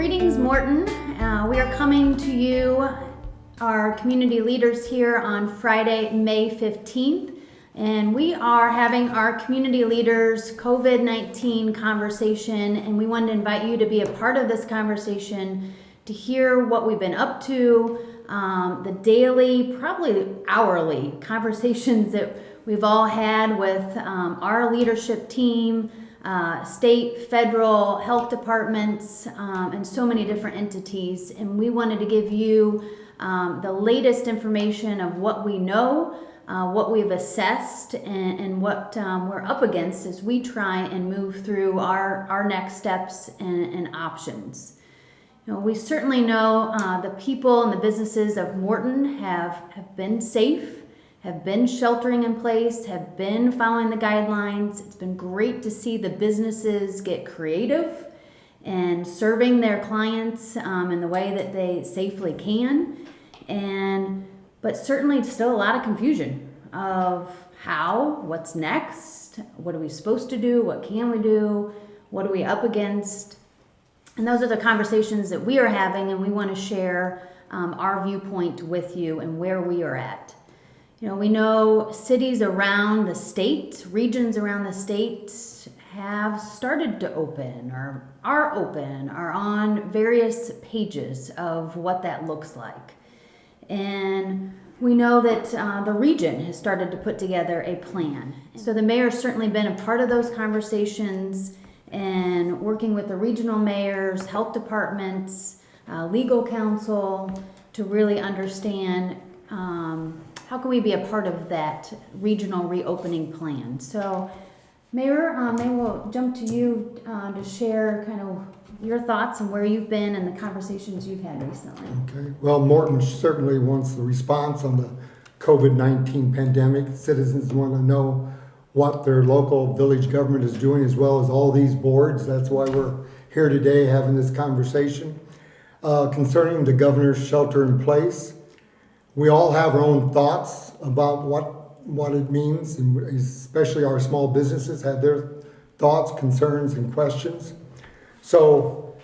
Greetings, Morton. We are coming to you, our community leaders here on Friday, May 15th, and we are having our community leaders COVID-19 conversation, and we wanted to invite you to be a part of this conversation to hear what we've been up to, the daily, probably hourly conversations that we've all had with our leadership team, state, federal, health departments, and so many different entities. And we wanted to give you the latest information of what we know, what we've assessed, and what we're up against as we try and move through our next steps and options. You know, we certainly know the people and the businesses of Morton have been safe, have been sheltering in place, have been following the guidelines. It's been great to see the businesses get creative and serving their clients in the way that they safely can. But certainly still a lot of confusion of how, what's next, what are we supposed to do, what can we do, what are we up against. And those are the conversations that we are having, and we want to share our viewpoint with you and where we are at. You know, we know cities around the state, regions around the state have started to open or are on various pages of what that looks like. And we know that the region has started to put together a plan. So the mayor's certainly been a part of those conversations and working with the regional mayors, health departments, legal counsel to really understand how can we be a part of that regional reopening plan. So Mayor, maybe we'll jump to you to share kind of your thoughts and where you've been and the conversations you've had recently. Okay. Well, Morton certainly wants the response on the COVID-19 pandemic. Citizens want to know what their local village government is doing, as well as all these boards. That's why we're here today having this conversation. Concerning the governor's shelter in place, we all have our own thoughts about what it means, and especially our small businesses have their thoughts, concerns, and questions. So,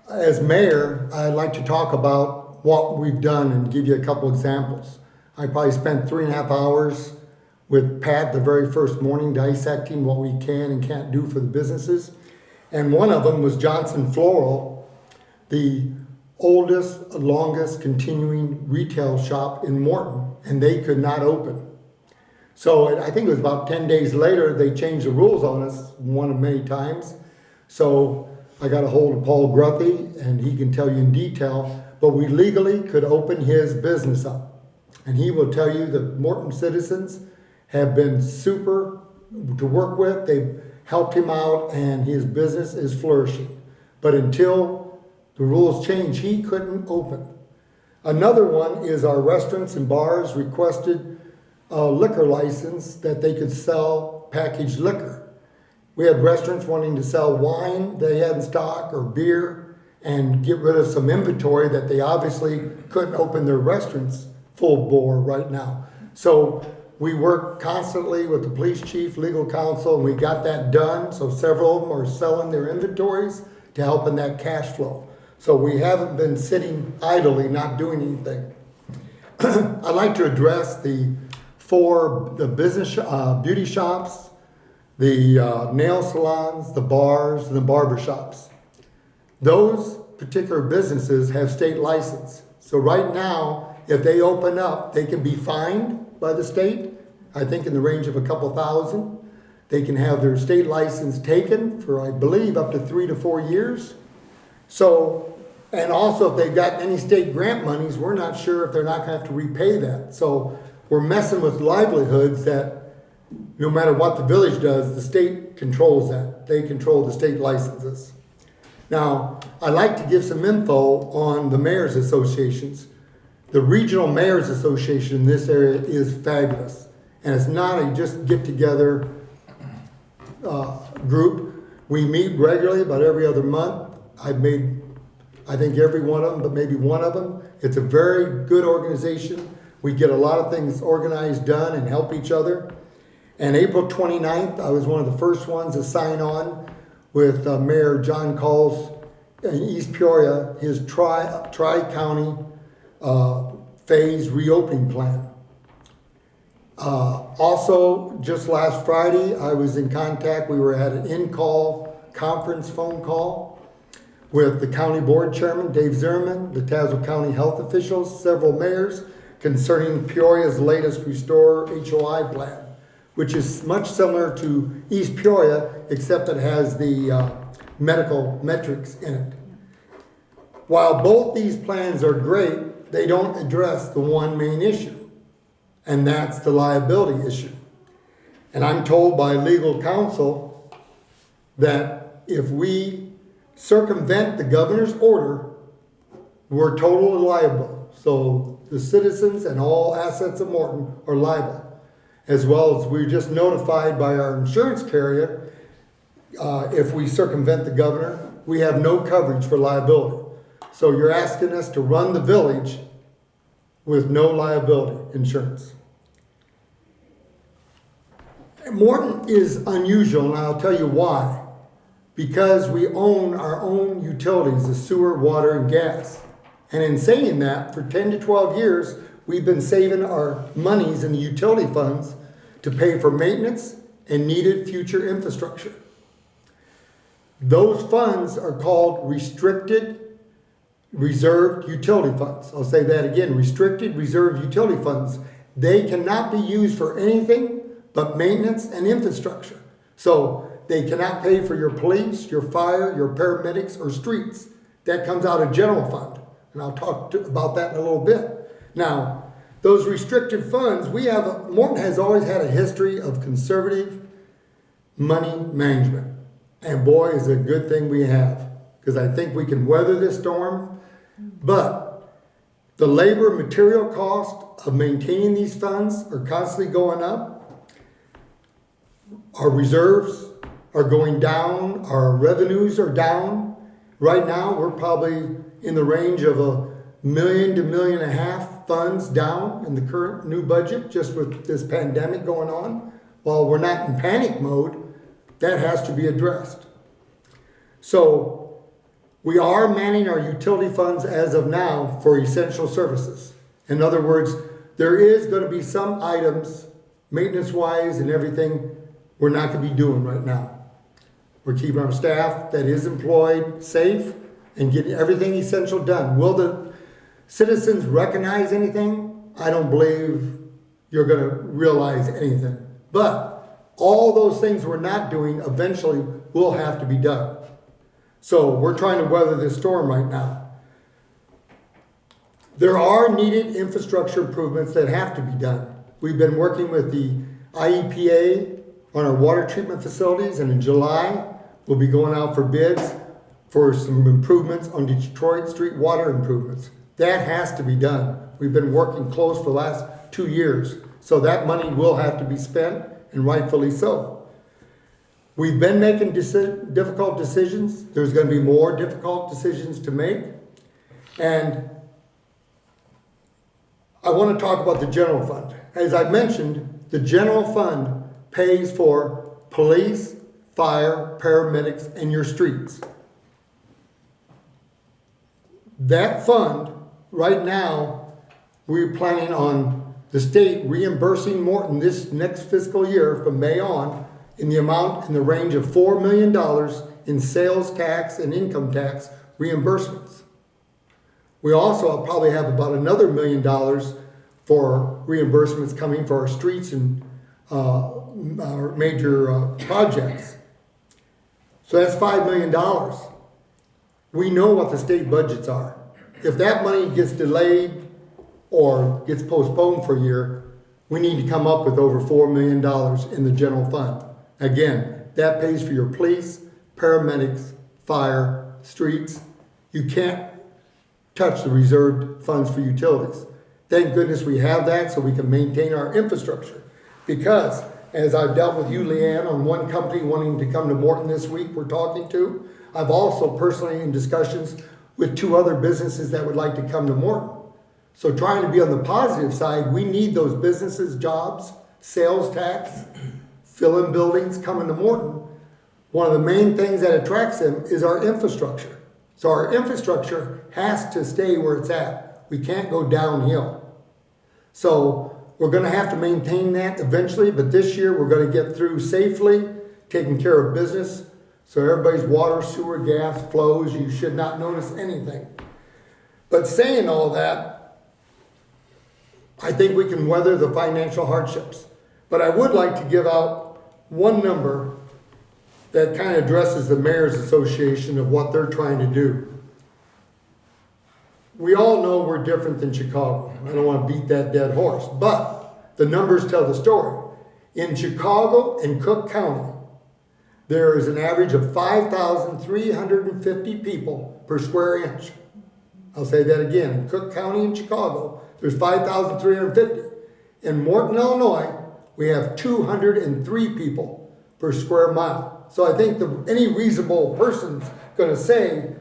as mayor, I'd like to talk about what we've done and give you a couple examples. I probably spent 3.5 hours with Pat the very first morning dissecting what we can and can't do for the businesses. And one of them was Johnson Floral, the oldest, longest continuing retail shop in Morton, and they could not open. So I think it was about 10 days later, they changed the rules on us one of many times. So I got a hold of Paul Gruthy, and he can tell you in detail, but we legally could open his business up. And he will tell you that Morton citizens have been super to work with. They've helped him out, and his business is flourishing. But until the rules change, he couldn't open. Another one is our restaurants and bars requested a liquor license that they could sell packaged liquor. We had restaurants wanting to sell wine they had in stock or beer and get rid of some inventory that they obviously couldn't open their restaurants full bore right now. So we work constantly with the police chief, legal counsel, and we got that done. So several of them are selling their inventories to help in that cash flow. So we haven't been sitting idly, not doing anything. I'd like to address the business beauty shops, the nail salons, the bars, and the barber shops. Those particular businesses have state license. So right now, if they open up, they can be fined by the state, I think in the range of a couple thousand. They can have their state license taken for, I believe, up to 3 to 4 years. So, and also if they've got any state grant monies, we're not sure if they're not gonna have to repay that. So we're messing with livelihoods that no matter what the village does, the state controls that. They control the state licenses. Now, I'd like to give some info on the mayor's associations. The Regional Mayors Association in this area is fabulous. And it's not a just get-together group. We meet regularly, about every other month. I've made, I think, every one of them, but maybe one of them. It's a very good organization. We get a lot of things organized, done, and help each other. And April 29th, I was one of the first ones to sign on with Mayor John Call's in East Peoria, his tri-county phase reopening plan. Also, just last Friday, I was in contact, we were at an in-call conference phone call with the county board chairman, Dave Zimmerman, the Tazewell County health officials, several mayors, concerning Peoria's latest Restore HOI plan, which is much similar to East Peoria, except it has the medical metrics in it. While both these plans are great, they don't address the one main issue, and that's the liability issue. And I'm told by legal counsel that if we circumvent the governor's order, we're totally liable. So the citizens and all assets of Morton are liable. As well as we're just notified by our insurance carrier, if we circumvent the governor, we have no coverage for liability. So you're asking us to run the village with no liability insurance. Morton is unusual, and I'll tell you why. Because we own our own utilities, the sewer, water, and gas. And in saying that, for 10 to 12 years, we've been saving our monies in the utility funds to pay for maintenance and needed future infrastructure. Those funds are called restricted reserved utility funds. I'll say that again, restricted reserved utility funds. They cannot be used for anything but maintenance and infrastructure. So they cannot pay for your police, your fire, your paramedics, or streets. That comes out of general fund. And I'll talk about that in a little bit. Now, those restricted funds, Morton has always had a history of conservative money management. And boy, is it a good thing we have. Because I think we can weather this storm. But the labor material cost of maintaining these funds are constantly going up. Our reserves are going down. Our revenues are down. Right now, we're probably in the range of $1 million to $1.5 million funds down in the current new budget, just with this pandemic going on. While we're not in panic mode, that has to be addressed. So we are manning our utility funds as of now for essential services. In other words, there is going to be some items, maintenance-wise and everything, we're not going to be doing right now. We're keeping our staff that is employed safe and getting everything essential done. Will the citizens recognize anything? I don't believe you're going to realize anything. But all those things we're not doing eventually will have to be done. So we're trying to weather this storm right now. There are needed infrastructure improvements that have to be done. We've been working with the IEPA on our water treatment facilities, and in July, we'll be going out for bids for some improvements on Detroit Street water improvements. That has to be done. We've been working close for the last 2 years, so that money will have to be spent, and rightfully so. We've been making difficult decisions. There's going to be more difficult decisions to make. And I want to talk about the general fund. As I mentioned, the general fund pays for police, fire, paramedics, and your streets. That fund, right now, we're planning on the state reimbursing Morton this next fiscal year from May on in the amount in the range of $4 million in sales tax and income tax reimbursements. We also probably have about another $1 million for reimbursements coming for our streets and our major projects. So that's $5 million. We know what the state budgets are. If that money gets delayed or gets postponed for a year, we need to come up with over $4 million in the general fund. Again, that pays for your police, paramedics, fire, streets. You can't touch the reserved funds for utilities. Thank goodness we have that so we can maintain our infrastructure. Because, as I've dealt with you, Leanne, on one company wanting to come to Morton this week we're talking to, I've also personally in discussions with 2 other businesses that would like to come to Morton. So trying to be on the positive side, we need those businesses, jobs, sales tax, fill-in buildings coming to Morton. One of the main things that attracts them is our infrastructure. So our infrastructure has to stay where it's at. We can't go downhill. So we're gonna have to maintain that eventually, but this year we're gonna get through safely, taking care of business. So everybody's water, sewer, gas flows. You should not notice anything. But saying all that, I think we can weather the financial hardships. But I would like to give out one number that kind of addresses the Mayor's Association of what they're trying to do. We all know we're different than Chicago. I don't want to beat that dead horse, but the numbers tell the story. In Chicago and Cook County, there is an average of 5,350 people per square inch. I'll say that again. In Cook County and Chicago, there's 5,350. In Morton, Illinois, we have 203 people per square mile. So I think any reasonable person's gonna say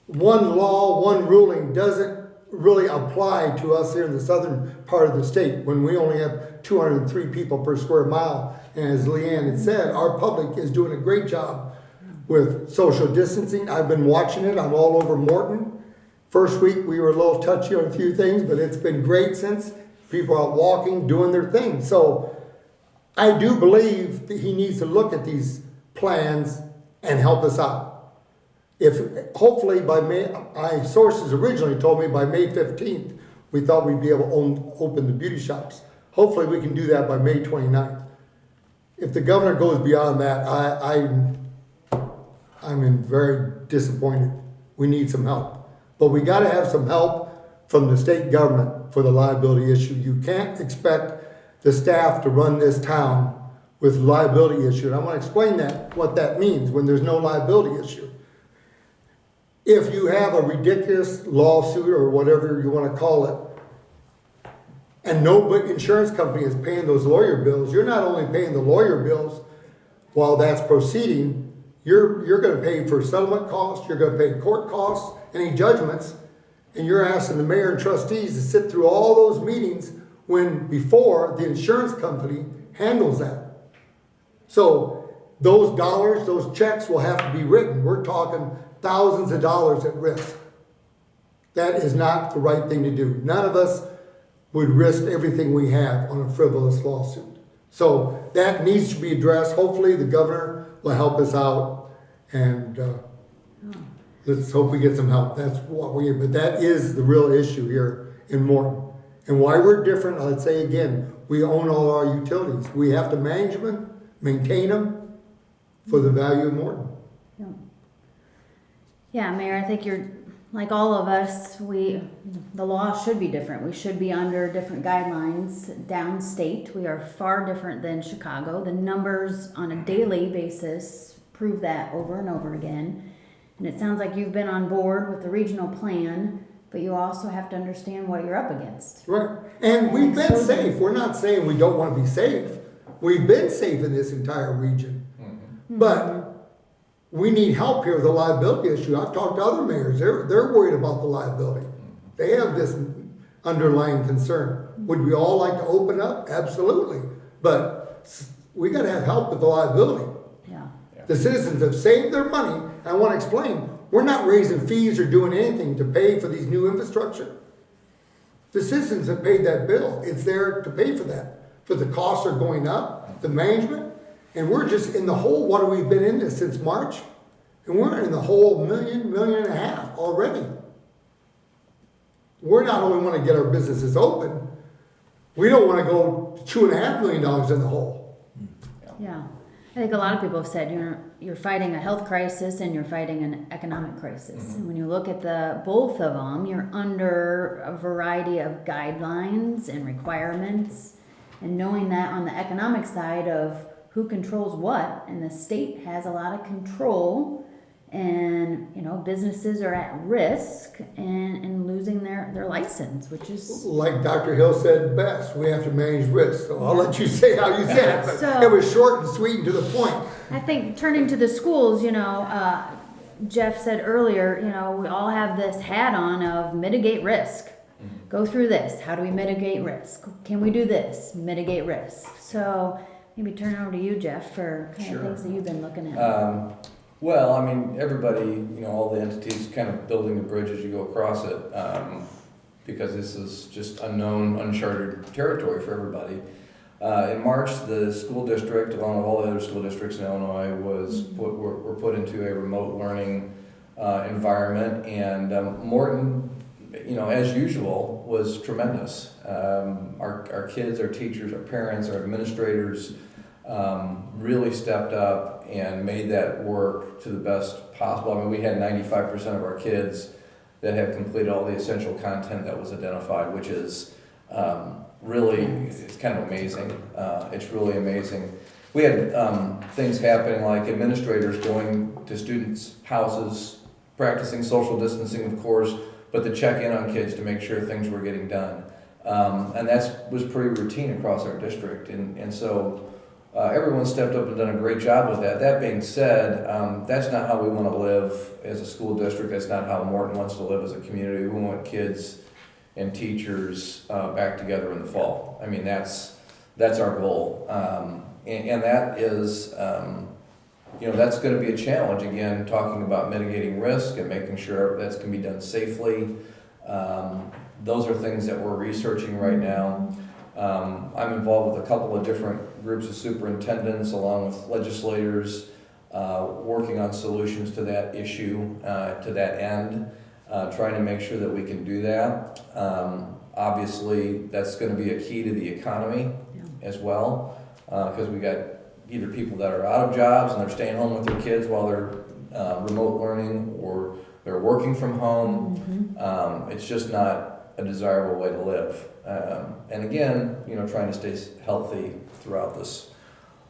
one law, one ruling doesn't really apply to us here in the southern part of the state when we only have 203 people per square mile. And as Leanne had said, our public is doing a great job with social distancing. I've been watching it. I'm all over Morton. First week we were a little touchy on a few things, but it's been great since. People are out walking, doing their thing. So I do believe that he needs to look at these plans and help us out. If hopefully by May, my sources originally told me by May 15th, we thought we'd be able to open the beauty shops. Hopefully we can do that by May 29th. If the governor goes beyond that, I'm very disappointed. We need some help. But we gotta have some help from the state government for the liability issue. You can't expect the staff to run this town with liability issue. And I wanna explain what that means when there's no liability issue. If you have a ridiculous lawsuit or whatever you wanna call it, and no insurance company is paying those lawyer bills, you're not only paying the lawyer bills while that's proceeding, you're gonna pay for settlement costs, you're gonna pay court costs, any judgments, and you're asking the mayor and trustees to sit through all those meetings when before the insurance company handles that. So those dollars, those checks will have to be written. We're talking thousands of dollars at risk. That is not the right thing to do. None of us would risk everything we have on a frivolous lawsuit. So that needs to be addressed. Hopefully the governor will help us out, and let's hope we get some help. That's what but that is the real issue here in Morton. And why we're different, I'd say again, we own all our utilities. We have to manage them, maintain them for the value of Morton. Yeah, Mayor, I think you're, like all of us, the law should be different. We should be under different guidelines downstate. We are far different than Chicago. The numbers on a daily basis prove that over and over again. And it sounds like you've been on board with the regional plan, but you also have to understand what you're up against. Right. And we've been safe. We're not saying we don't want to be safe. We've been safe in this entire region. Mm-hmm. But we need help here with the liability issue. I've talked to other mayors. They're worried about the liability. They have this underlying concern. Would we all like to open up? Absolutely. But we got to have help with the liability. Yeah. The citizens have saved their money. I want to explain. We're not raising fees or doing anything to pay for these new infrastructure. The citizens have paid that bill. It's there to pay for that. But the costs are going up, the management, and we're just in the hole. What have we been in this since March? And we're in the whole $1.5 million already. We're not only want to get our businesses open, we don't want to go $2.5 million in the hole. Yeah. I think a lot of people have said you're fighting a health crisis and you're fighting an economic crisis. Mm-hmm. And when you look at both of them, you're under a variety of guidelines and requirements. And knowing that on the economic side of who controls what, and the state has a lot of control, and businesses are at risk and losing their license, which is like Dr. Hill said best, we have to manage risk. So I'll let you say how you said it, but it was short and sweet and to the point. I think turning to the schools, Jeff said earlier, we all have this hat on of mitigate risk. Go through this. How do we mitigate risk? Can we do this? Mitigate risk. So maybe turn it over to you, Jeff, for kind of things that you've been looking at. Well, I mean, everybody, all the entities kind of building the bridge as you go across it, because this is just unknown, uncharted territory for everybody. In March, the school district, along with all the other school districts in Illinois, were put into a remote learning environment, and Morton, as usual, was tremendous. Our kids, our teachers, our parents, our administrators really stepped up and made that work to the best possible. I mean, we had 95% of our kids that had completed all the essential content that was identified, which is really, it's kind of amazing. It's really amazing. We had things happening like administrators going to students' houses, practicing social distancing, of course, but to check in on kids to make sure things were getting done. And that was pretty routine across our district. And so everyone stepped up and done a great job with that. That being said, that's not how we want to live as a school district. That's not how Morton wants to live as a community. We want kids and teachers back together in the fall. I mean, that's our goal. And that is, that's going to be a challenge, again, talking about mitigating risk and making sure that can be done safely. Those are things that we're researching right now. I'm involved with a couple of different groups of superintendents along with legislators working on solutions to that issue, to that end, trying to make sure that we can do that. Obviously, that's going to be a key to the economy as well, because we got either people that are out of jobs and they're staying home with their kids while they're remote learning, or they're working from home. It's just not a desirable way to live. And again, trying to stay healthy throughout this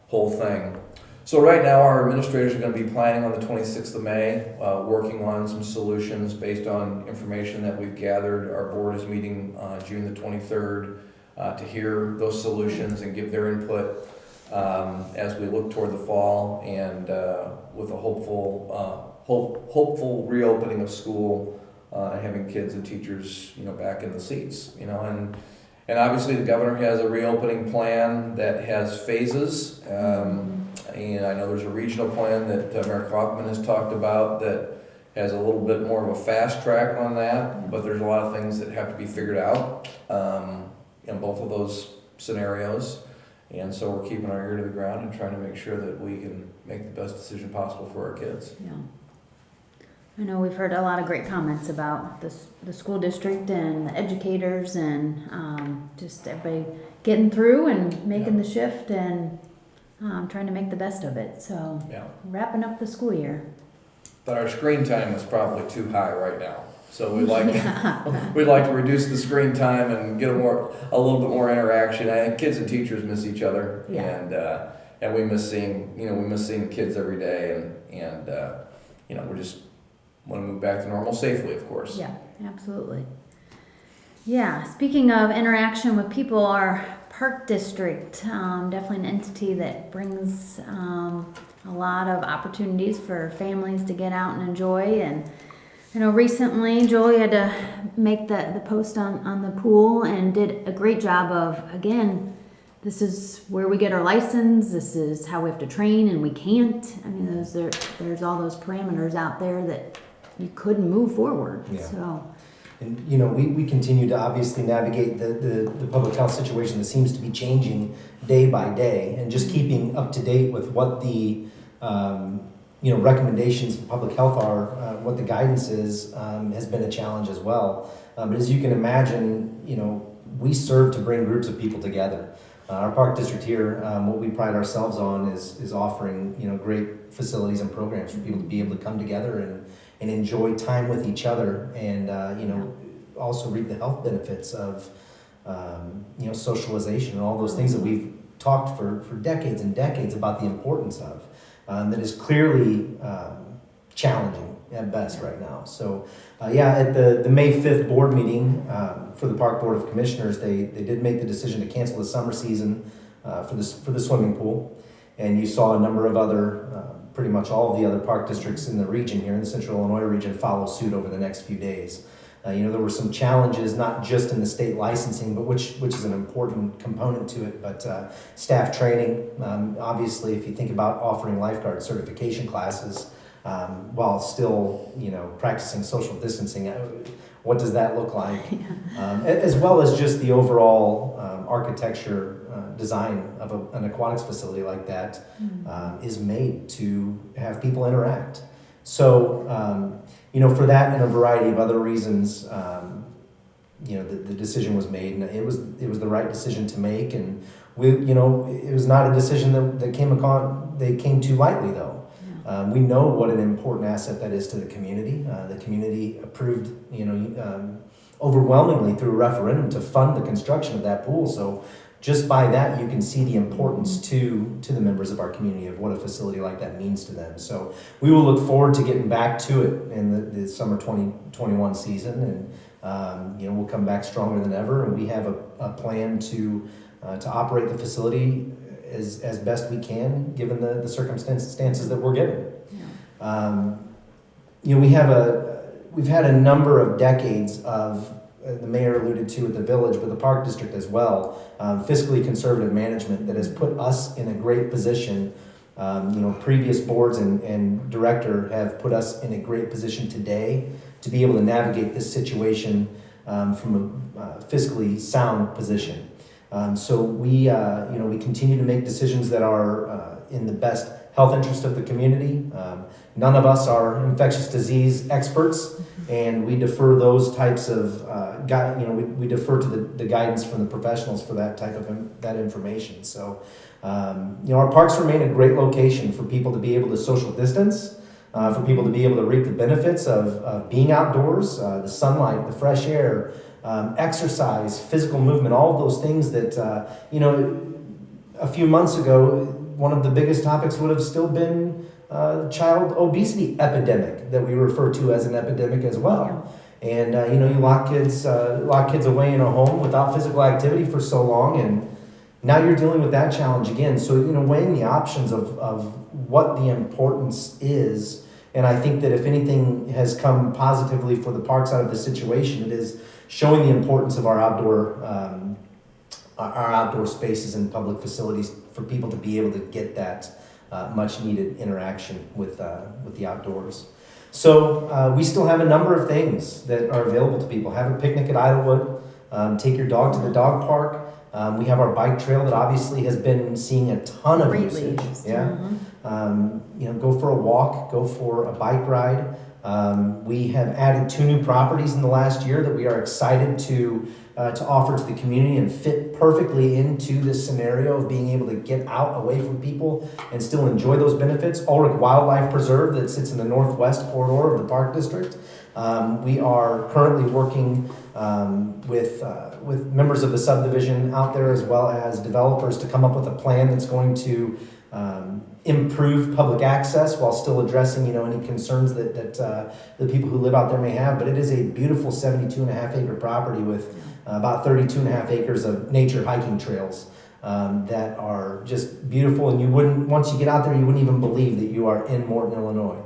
whole thing. So right now our administrators are going to be planning on the 26th of May, working on some solutions based on information that we've gathered. Our board is meeting June the 23rd to hear those solutions and give their input as we look toward the fall, and with a hopeful reopening of school, having kids and teachers, back in the seats, and obviously the governor has a reopening plan that has phases, and I know there's a regional plan that Mayor Kaufman has talked about that has a little bit more of a fast track on that, but there's a lot of things that have to be figured out in both of those scenarios. And so we're keeping our ear to the ground and trying to make sure that we can make the best decision possible for our kids. Yeah. I know we've heard a lot of great comments about the school district and the educators, and just everybody getting through and making the shift and trying to make the best of it. So wrapping up the school year. But our screen time is probably too high right now. So we'd like to reduce the screen time and get a little bit more interaction. I think kids and teachers miss each other, and we miss seeing the kids every day, and we just want to move back to normal safely, of course. Yeah, absolutely. Yeah, speaking of interaction with people, our park district, definitely an entity that brings a lot of opportunities for families to get out and enjoy. And recently Julie had to make the post on the pool and did a great job of, again, this is where we get our license, this is how we have to train, and we can't. I mean, there's all those parameters out there that you couldn't move forward. Yeah. So, and we continue to obviously navigate the public health situation that seems to be changing day by day, and just keeping up to date with what the recommendations from public health are, what the guidance is, has been a challenge as well. But as you can imagine, we serve to bring groups of people together. Our park district here, what we pride ourselves on is offering great facilities and programs for people to be able to come together and enjoy time with each other, and also reap the health benefits of socialization and all those things that we've talked for decades and decades about the importance of. That is clearly challenging at best right now. So at the May 5th board meeting for the Park Board of Commissioners, they did make the decision to cancel the summer season for the swimming pool. And you saw a number of other, pretty much all of the other park districts in the region here, in the Central Illinois region, follow suit over the next few days. There were some challenges, not just in the state licensing, but which is an important component to it, but staff training. Obviously, if you think about offering lifeguard certification classes, while still, practicing social distancing. What does that look like? As well as just the overall architecture design of an aquatics facility like that is made to have people interact. So, for that and a variety of other reasons, the decision was made, and it was the right decision to make. And it was not a decision that came too lightly, though. We know what an important asset that is to the community. The community approved, overwhelmingly through a referendum to fund the construction of that pool. So just by that, you can see the importance to the members of our community of what a facility like that means to them. So we will look forward to getting back to it in the summer 2021 season, and we'll come back stronger than ever. And we have a plan to operate the facility as best we can, given the circumstances that we're given. We've had a number of decades of, the mayor alluded to at the village, but the park district as well, fiscally conservative management that has put us in a great position. Previous boards and director have put us in a great position today to be able to navigate this situation from a fiscally sound position. So we continue to make decisions that are in the best health interest of the community. None of us are infectious disease experts, and we defer those types of we defer to the guidance from the professionals for that type of that information. So our parks remain a great location for people to be able to social distance, for people to be able to reap the benefits of being outdoors, the sunlight, the fresh air, exercise, physical movement, all of those things that, a few months ago, one of the biggest topics would have still been child obesity epidemic that we refer to as an epidemic as well. And, you lock kids away in a home without physical activity for so long, and now you're dealing with that challenge again. So, weighing the options of what the importance is, and I think that if anything has come positively for the parks out of this situation, it is showing the importance of our outdoor spaces and public facilities for people to be able to get that much needed interaction with the outdoors. So we still have a number of things that are available to people. Have a picnic at Idlewood, take your dog to the dog park. We have our bike trail that obviously has been seeing a ton of usage. Yeah. Go for a walk, go for a bike ride. We have added 2 new properties in the last year that we are excited to offer to the community and fit perfectly into this scenario of being able to get out away from people and still enjoy those benefits. Ulrich Wildlife Preserve that sits in the northwest corridor of the Park District. We are currently working with members of the subdivision out there as well as developers to come up with a plan that's going to improve public access while still addressing any concerns that the people who live out there may have. But it is a beautiful 72.5 acre property with about 32.5 acres of nature hiking trails that are just beautiful, and once you get out there, you wouldn't even believe that you are in Morton, Illinois.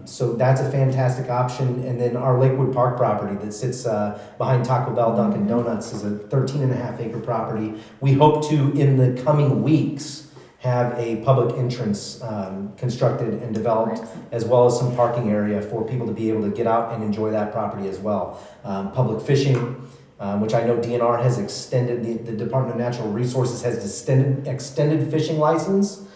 So that's a fantastic option. And then our Lakewood Park property that sits behind Taco Bell, Dunkin' Donuts is a 13.5 acre property. We hope to, in the coming weeks, have a public entrance constructed and developed, as well as some parking area for people to be able to get out and enjoy that property as well. Public fishing, which I know DNR has extended, the Department of Natural Resources has extended fishing license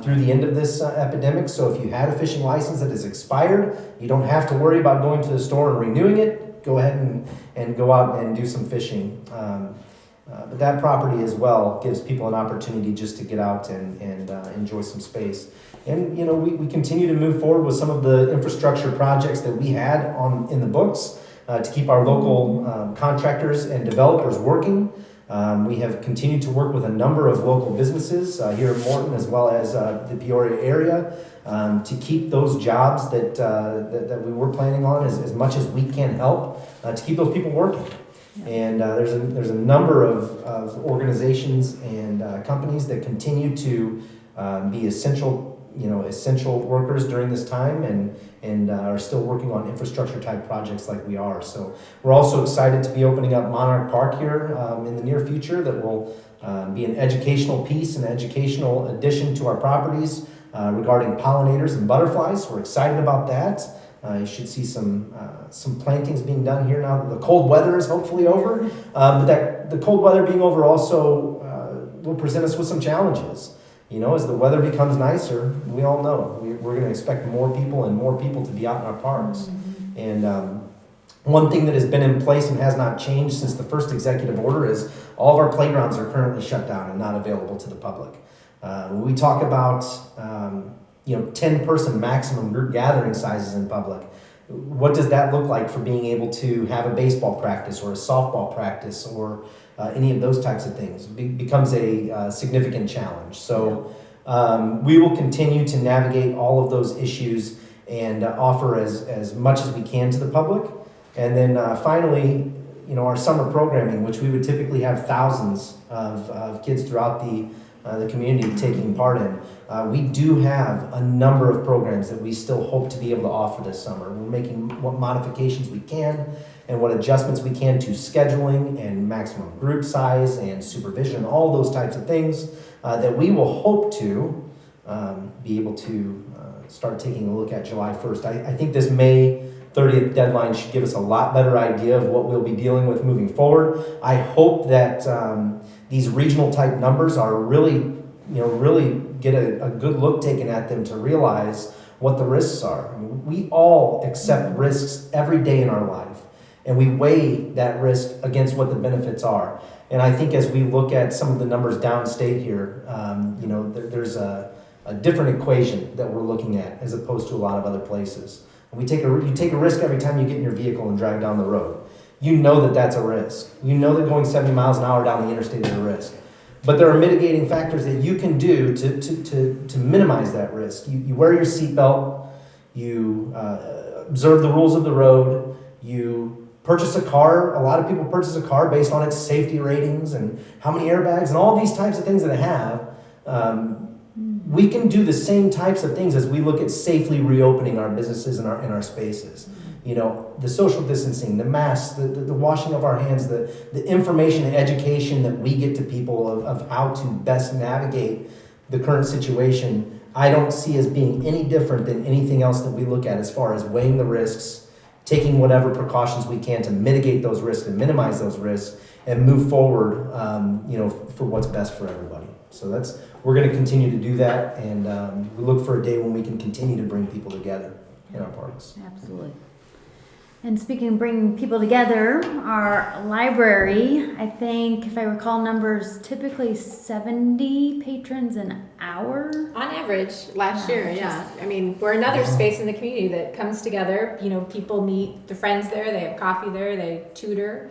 through the end of this epidemic. So if you had a fishing license that is expired, you don't have to worry about going to the store and renewing it. Go ahead and go out and do some fishing. But that property as well gives people an opportunity just to get out and enjoy some space. And we continue to move forward with some of the infrastructure projects that we had in the books to keep our local contractors and developers working. We have continued to work with a number of local businesses here in Morton as well as the Peoria area to keep those jobs that we were planning on as much as we can help to keep those people working. And there's a number of organizations and companies that continue to be essential workers during this time and are still working on infrastructure type projects like we are. So we're also excited to be opening up Monarch Park here in the near future that will be an educational piece, an educational addition to our properties. regarding pollinators and butterflies. We're excited about that. You should see some plantings being done here now that the cold weather is hopefully over. But that the cold weather being over also will present us with some challenges. You know, as the weather becomes nicer, we all know we're going to expect more people to be out in our parks. Mm-hmm. And one thing that has been in place and has not changed since the first executive order is all of our playgrounds are currently shut down and not available to the public. When we talk about 10-person maximum group gathering sizes in public, what does that look like for being able to have a baseball practice or a softball practice or any of those types of things? It becomes a significant challenge. So we will continue to navigate all of those issues and offer as much as we can to the public. And then finally, our summer programming, which we would typically have thousands of kids throughout the community taking part in. We do have a number of programs that we still hope to be able to offer this summer. We're making what modifications we can and what adjustments we can to scheduling and maximum group size and supervision, all those types of things that we will hope to be able to start taking a look at July 1st. I think this May 30th deadline should give us a lot better idea of what we'll be dealing with moving forward. I hope that these regional type numbers are really get a good look taken at them to realize what the risks are. I mean, we all accept risks every day in our life, and we weigh that risk against what the benefits are. And I think as we look at some of the numbers downstate here, there's a different equation that we're looking at as opposed to a lot of other places. You take a risk every time you get in your vehicle and drive down the road. You know that that's a risk. You know that going 70 miles an hour down the interstate is a risk. But there are mitigating factors that you can do to minimize that risk. You wear your seatbelt, you observe the rules of the road, you purchase a car. A lot of people purchase a car based on its safety ratings and how many airbags and all these types of things that it have. We can do the same types of things as we look at safely reopening our businesses and our spaces. The social distancing, the masks, the washing of our hands, the information and education that we get to people of how to best navigate the current situation, I don't see as being any different than anything else that we look at as far as weighing the risks, taking whatever precautions we can to mitigate those risks and minimize those risks, and move forward, for what's best for everybody. So we're going to continue to do that, and we look for a day when we can continue to bring people together in our parks. Absolutely. And speaking of bringing people together, our library, I think, if I recall numbers, typically 70 patrons an hour. On average, last year, yeah. I mean, we're another space in the community that comes together. People meet their friends there, they have coffee there, they tutor.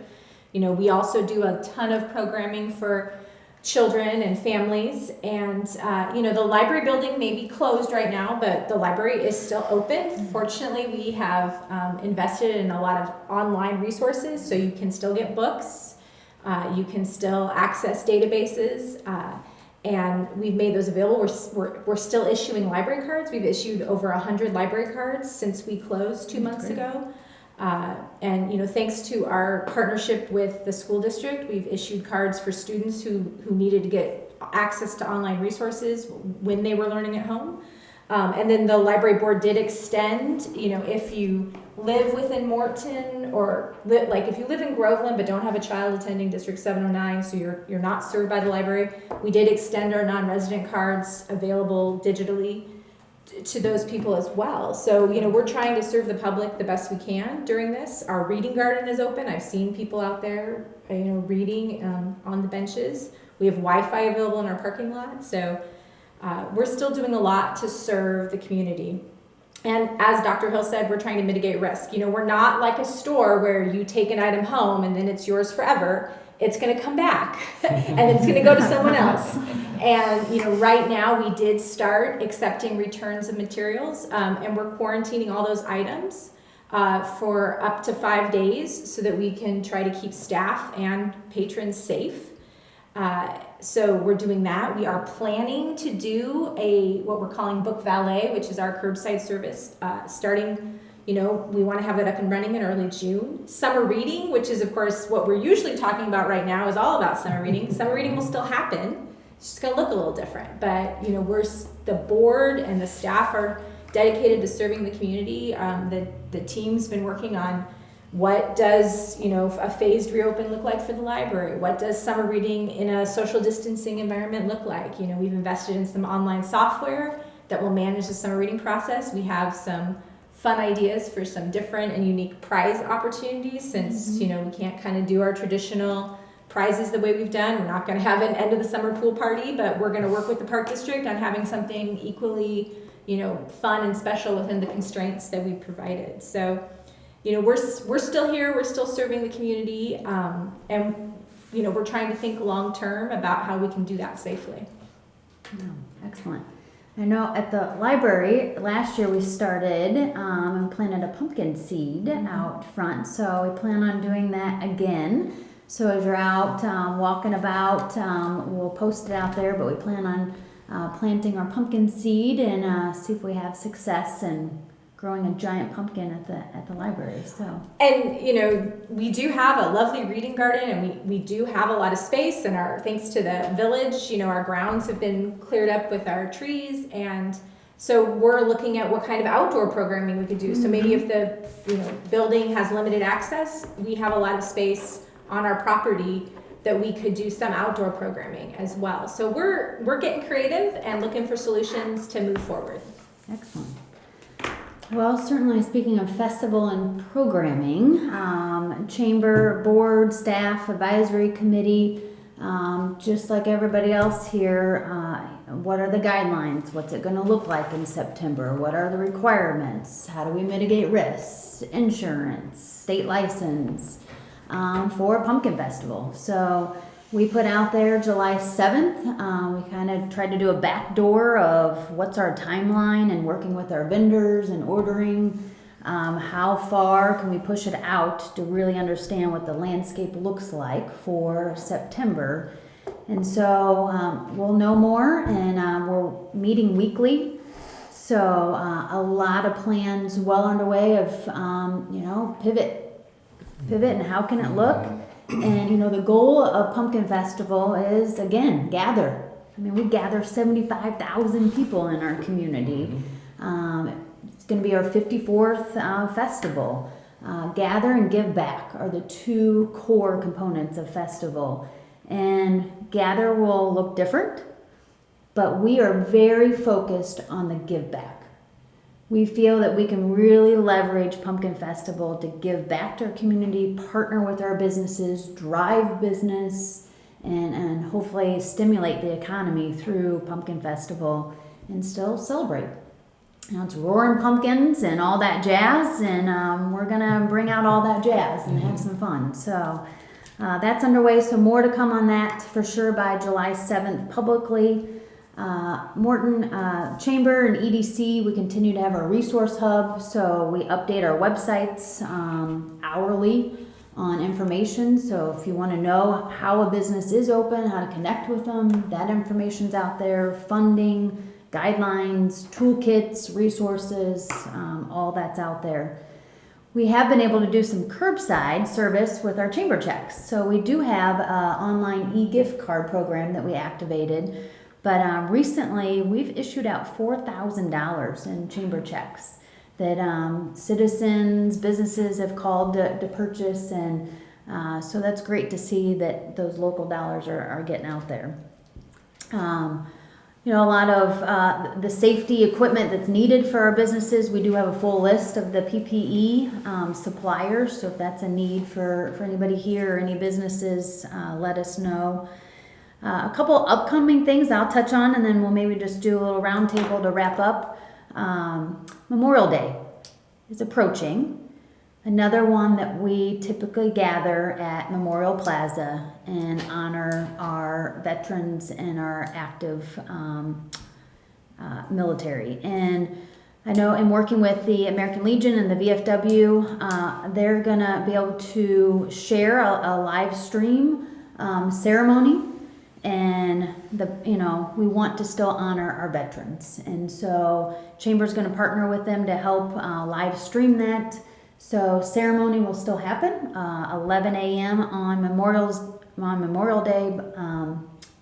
We also do a ton of programming for children and families, and the library building may be closed right now, but the library is still open. Fortunately, we have invested in a lot of online resources, so you can still get books, you can still access databases, and we've made those available. We're still issuing library cards. We've issued over 100 library cards since we closed 2 months ago. And thanks to our partnership with the school district, we've issued cards for students who needed to get access to online resources when they were learning at home. And then the library board did extend, if you live within Morton or if you live in Groveland but don't have a child attending District 709, so you're not served by the library, we did extend our non-resident cards available digitally to those people as well. So, we're trying to serve the public the best we can during this. Our reading garden is open. I've seen people out there, reading on the benches. We have Wi-Fi available in our parking lot. So we're still doing a lot to serve the community. And as Dr. Hill said, we're trying to mitigate risk. We're not like a store where you take an item home and then it's yours forever. It's going to come back and it's going to go to someone else. And, right now we did start accepting returns of materials, and we're quarantining all those items for up to 5 days so that we can try to keep staff and patrons safe. So we're doing that. We are planning to do what we're calling Book Valet, which is our curbside service, starting. We want to have it up and running in early June. Summer reading, which is, of course, what we're usually talking about right now, is all about summer reading. Summer reading will still happen. it's just going to look a little different. But, the board and the staff are dedicated to serving the community. The team's been working on what does, a phased reopen look like for the library? What does summer reading in a social distancing environment look like? We've invested in some online software that will manage the summer reading process. We have some fun ideas for some different and unique prize opportunities since, we can't kind of do our traditional prizes the way we've done. We're not going to have an end of the summer pool party, but we're going to work with the park district on having something equally, fun and special within the constraints that we provided. So, we're still here, we're still serving the community, and, we're trying to think long term about how we can do that safely. Oh, excellent. I know at the library last year we started and planted a pumpkin seed out front, so we plan on doing that again. So as you're out walking about, we'll post it out there, but we plan on planting our pumpkin seed and see if we have success in growing a giant pumpkin at the library. So, and we do have a lovely reading garden, and we do have a lot of space, and thanks to the village, our grounds have been cleared up with our trees, and so we're looking at what kind of outdoor programming we could do. So maybe if the building has limited access, we have a lot of space on our property that we could do some outdoor programming as well. So we're getting creative and looking for solutions to move forward. excellent. Well, certainly speaking of festival and programming, chamber, board, staff, advisory committee, just like everybody else here, what are the guidelines? What's it going to look like in September? What are the requirements? How do we mitigate risks? Insurance, state license for a pumpkin festival. So we put out there July 7th. We kind of tried to do a backdoor of what's our timeline and working with our vendors and ordering. How far can we push it out to really understand what the landscape looks like for September? And so we'll know more, and we're meeting weekly. So a lot of plans well underway of, pivot and how can it look? And, the goal of Pumpkin Festival is, again, gather. I mean, we gather 75,000 people in our community. It's going to be our 54th festival. Gather and give back are the two core components of festival. And gather will look different, but we are very focused on the give back. We feel that we can really leverage Pumpkin Festival to give back to our community, partner with our businesses, drive business, and hopefully stimulate the economy through Pumpkin Festival and still celebrate. It's roaring pumpkins and all that jazz, and we're going to bring out all that jazz and have some fun. So that's underway, so more to come on that for sure by July 7th publicly. Morton Chamber and EDC, we continue to have our resource hub, so we update our websites hourly on information. So if you want to know how a business is open, how to connect with them, that information's out there. Funding, guidelines, toolkits, resources, all that's out there. We have been able to do some curbside service with our chamber checks. So we do have an online e-gift card program that we activated. But recently, we've issued out $4,000 in chamber checks that citizens, businesses have called to purchase, and so that's great to see that those local dollars are getting out there. A lot of the safety equipment that's needed for our businesses, we do have a full list of the PPE suppliers, so if that's a need for anybody here or any businesses, let us know. A couple upcoming things I'll touch on, and then we'll maybe just do a little roundtable to wrap up. Memorial Day is approaching. Another one that we typically gather at Memorial Plaza and honor our veterans and our active military. And I know in working with the American Legion and the VFW, they're gonna be able to share a live stream ceremony. And we want to still honor our veterans, and so Chamber's going to partner with them to help live stream that. So ceremony will still happen 11 a.m. on Memorial Day,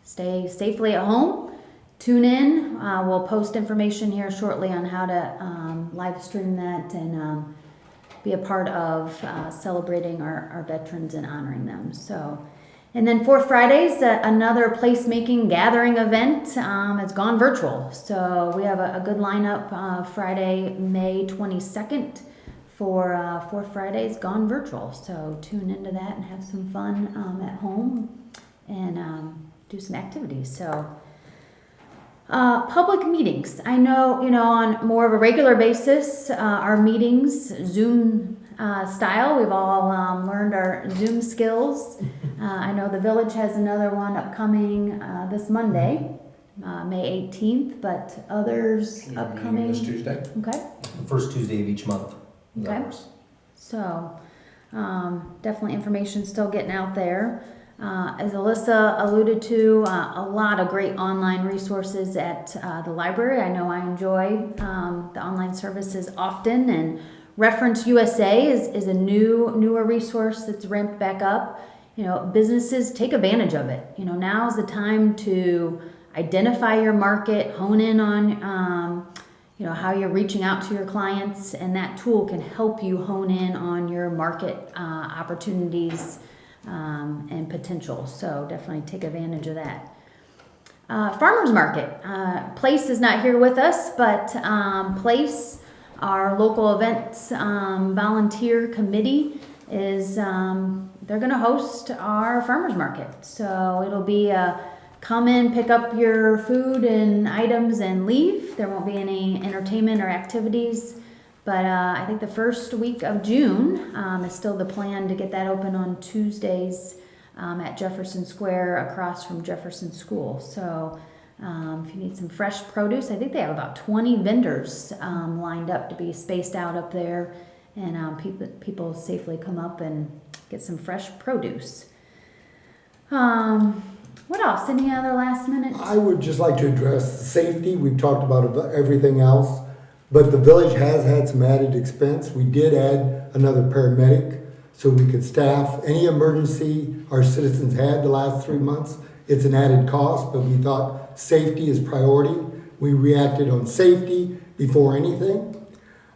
stay safely at home. Tune in. We'll post information here shortly on how to live stream that and be a part of celebrating our veterans and honoring them. So, and then for Fridays, another placemaking gathering event has gone virtual. So we have a good lineup Friday, May 22nd for Fridays gone virtual. So tune into that and have some fun at home and do some activities. So. Public meetings. I know, on more of a regular basis, our meetings, Zoom style, we've all learned our Zoom skills. I know the village has another one upcoming this Monday, May 18th, but others upcoming. This Tuesday. Okay. The first Tuesday of each month. Okay. So, definitely information still getting out there. As Alyssa alluded to, a lot of great online resources at the library. I know I enjoy the online services often, and Reference USA is a newer resource that's ramped back up. Businesses take advantage of it. Now's the time to identify your market, hone in on how you're reaching out to your clients, and that tool can help you hone in on your market opportunities and potential. So definitely take advantage of that. Farmers Market. Place is not here with us, but Place, our local events volunteer committee, is they're going to host our Farmers Market. So it'll be come in, pick up your food and items and leave. There won't be any entertainment or activities. But I think the first week of June is still the plan to get that open on Tuesdays at Jefferson Square across from Jefferson School. So if you need some fresh produce, I think they have about 20 vendors lined up to be spaced out up there, and people safely come up and get some fresh produce. What else? Any other last minute? I would just like to address safety. We've talked about everything else, but the village has had some added expense. We did add another paramedic so we could staff any emergency our citizens had the last 3 months. It's an added cost, but we thought safety is priority. We reacted on safety before anything.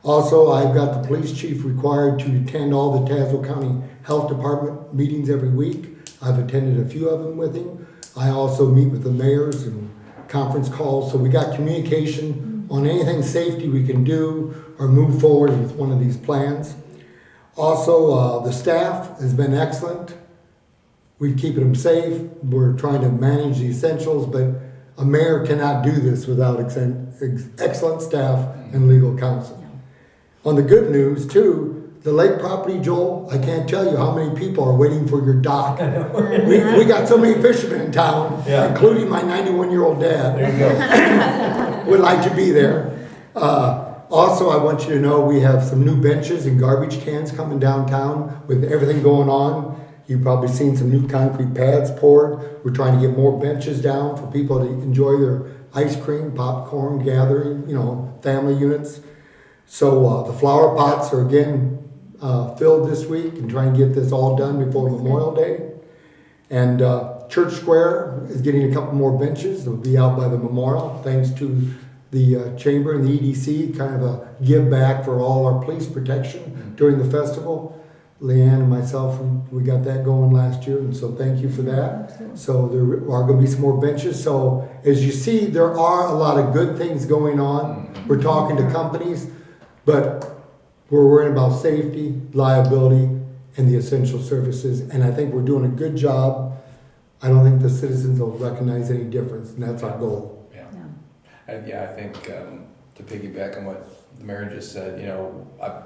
Also, I've got the police chief required to attend all the Tazewell County Health Department meetings every week. I've attended a few of them with him. I also meet with the mayors and conference calls, so we got communication on anything safety we can do or move forward with one of these plans. Also, the staff has been excellent. We keep them safe. We're trying to manage the essentials, but a mayor cannot do this without excellent staff and legal counsel. On the good news, too, the lake property, Joel, I can't tell you how many people are waiting for your dock. We got so many fishermen in town, including my 91-year-old dad. There you go. Would like to be there. Also, I want you to know we have some new benches and garbage cans coming downtown with everything going on. You've probably seen some new concrete pads poured. We're trying to get more benches down for people to enjoy their ice cream, popcorn, gathering, family units. So the flower pots are again filled this week and trying to get this all done before Memorial Day. And Church Square is getting a couple more benches. They'll be out by the memorial, thanks to the Chamber and the EDC, kind of a give back for all our police protection during the festival. Leanne and myself, we got that going last year, and so thank you for that. Absolutely. So there are going to be some more benches. So as you see, there are a lot of good things going on. We're talking to companies, but we're worrying about safety, liability, and the essential services, and I think we're doing a good job. I don't think the citizens will recognize any difference, and that's our goal. I think to piggyback on what the mayor just said,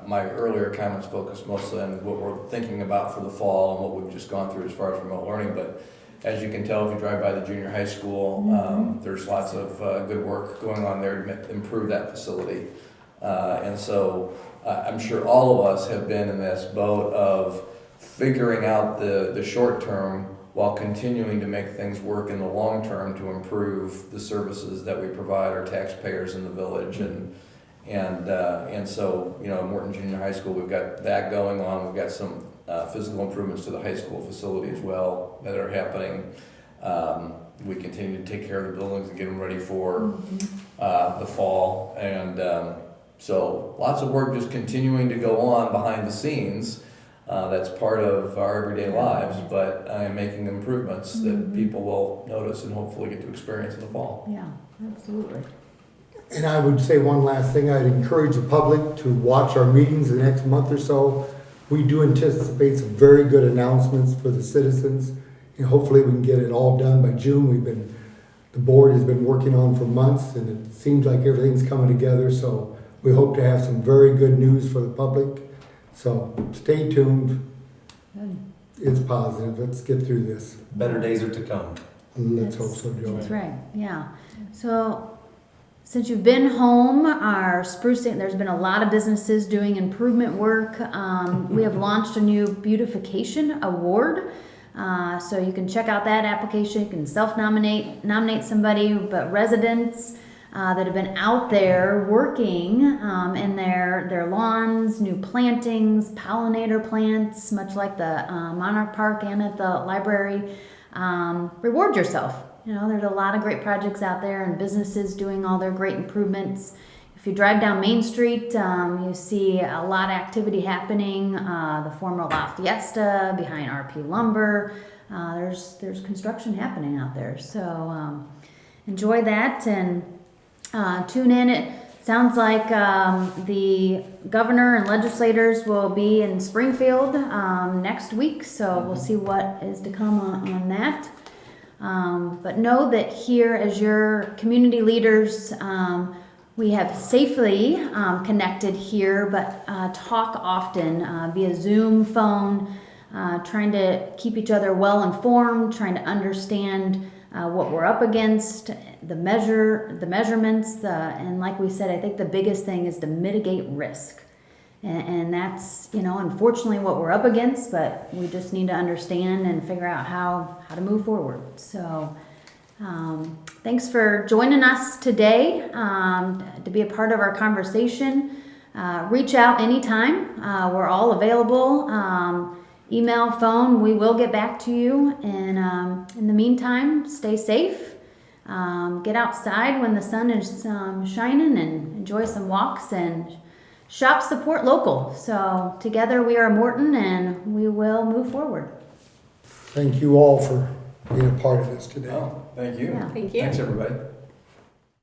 my earlier comments focused mostly on what we're thinking about for the fall and what we've just gone through as far as remote learning. But as you can tell, if you drive by the junior high school, there's lots of good work going on there to improve that facility. And so I'm sure all of us have been in this boat of figuring out the short term while continuing to make things work in the long term to improve the services that we provide our taxpayers in the village. And so, Morton Junior High School, we've got that going on. We've got some physical improvements to the high school facility as well that are happening. we continue to take care of the buildings and get them ready for the fall. And so lots of work just continuing to go on behind the scenes. That's part of our everyday lives, but I am making improvements that people will notice and hopefully get to experience in the fall. Yeah, absolutely. And I would say one last thing, I'd encourage the public to watch our meetings the next month or so. We do anticipate some very good announcements for the citizens, and hopefully we can get it all done by June. The board has been working on for months, and it seems like everything's coming together, so we hope to have some very good news for the public. So stay tuned. Good. It's positive. Let's get through this. Better days are to come. Let's hope so, Joe. That's right, yeah. So, since you've been home, our sprucing, there's been a lot of businesses doing improvement work. We have launched a new Beautification award. So you can check out that application. You can nominate somebody, but residents that have been out there working in their lawns, new plantings, pollinator plants, much like the Monarch Park and at the library. Reward yourself. You know, there's a lot of great projects out there and businesses doing all their great improvements. If you drive down Main Street, you see a lot of activity happening. The former La Fiesta behind RP Lumber. There's construction happening out there. So enjoy that and tune in. It sounds like the governor and legislators will be in Springfield next week. So we'll see what is to come on that. But know that here as your community leaders, we have safely connected here, but talk often via Zoom, phone, trying to keep each other well informed, trying to understand what we're up against, the measurements, and like we said, I think the biggest thing is to mitigate risk. And that's, you know, unfortunately what we're up against, but we just need to understand and figure out how to move forward. So thanks for joining us today to be a part of our conversation. Reach out anytime. We're all available. Email, phone, we will get back to you. And in the meantime, stay safe. Get outside when the sun is shining and enjoy some walks and shop, support local. So together we are Morton and we will move forward. Thank you all for being a part of this today. Oh, thank you. Yeah. Thank you. Thanks, everybody.